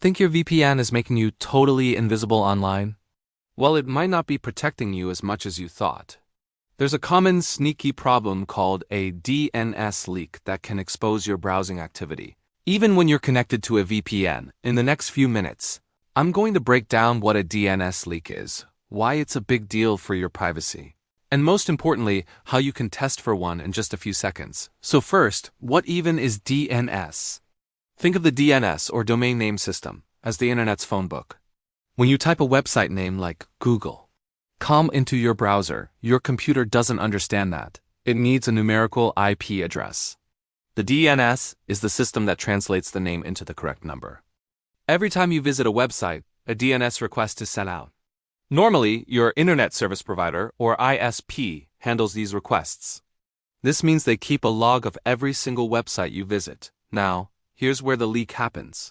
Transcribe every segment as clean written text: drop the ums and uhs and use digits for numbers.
Think your VPN is making you totally invisible online? Well, it might not be protecting you as much as you thought. There's a common sneaky problem called a DNS leak that can expose your browsing activity, even when you're connected to a VPN. In the next few minutes, I'm going to break down what a DNS leak is, why it's a big deal for your privacy, and most importantly, how you can test for one in just a few seconds. So first, what even is DNS? Think of the DNS, or domain name system, as the internet's phone book. When you type a website name like Google.com into your browser, your computer doesn't understand that. It needs a numerical IP address. The DNS is the system that translates the name into the correct number. Every time you visit a website, a DNS request is sent out. Normally, your internet service provider, or ISP, handles these requests. This means they keep a log of every single website you visit. Now, here's where the leak happens.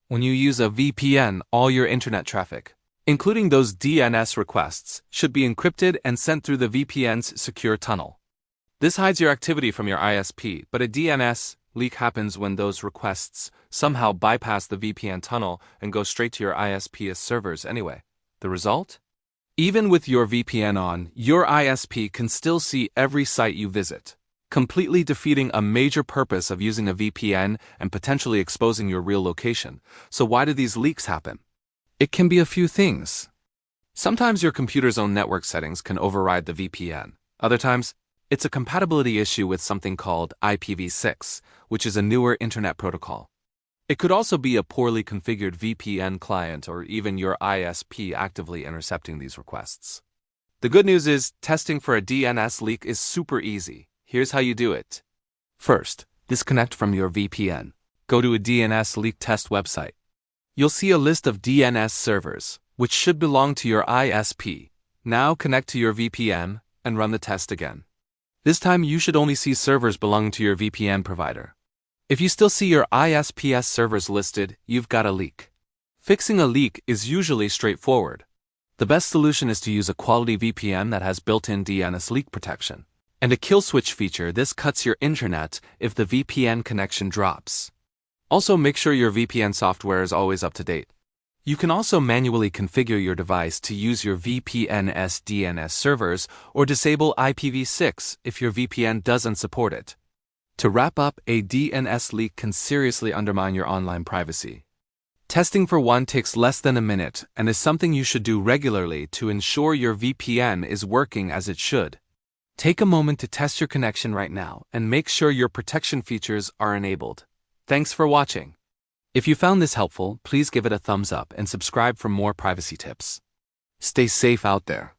When you use a VPN, all your internet traffic, including those DNS requests, should be encrypted and sent through the VPN's secure tunnel. This hides your activity from your ISP, but a DNS leak happens when those requests somehow bypass the VPN tunnel and go straight to your ISP's servers anyway. The result? Even with your VPN on, your ISP can still see every site you visit, completely defeating a major purpose of using a VPN and potentially exposing your real location. So why do these leaks happen? It can be a few things. Sometimes your computer's own network settings can override the VPN. Other times, it's a compatibility issue with something called IPv6, which is a newer internet protocol. It could also be a poorly configured VPN client or even your ISP actively intercepting these requests. The good news is, testing for a DNS leak is super easy. Here's how you do it. First, disconnect from your VPN. Go to a DNS leak test website. You'll see a list of DNS servers, which should belong to your ISP. Now connect to your VPN and run the test again. This time you should only see servers belonging to your VPN provider. If you still see your ISP's servers listed, you've got a leak. Fixing a leak is usually straightforward. The best solution is to use a quality VPN that has built-in DNS leak protection. And a kill switch feature. This cuts your internet if the VPN connection drops. Also, make sure your VPN software is always up to date. You can also manually configure your device to use your VPN's DNS servers or disable IPv6 if your VPN doesn't support it. To wrap up, a DNS leak can seriously undermine your online privacy. Testing for one takes less than a minute and is something you should do regularly to ensure your VPN is working as it should. Take a moment to test your connection right now and make sure your protection features are enabled. Thanks for watching. If you found this helpful, please give it a thumbs up and subscribe for more privacy tips. Stay safe out there.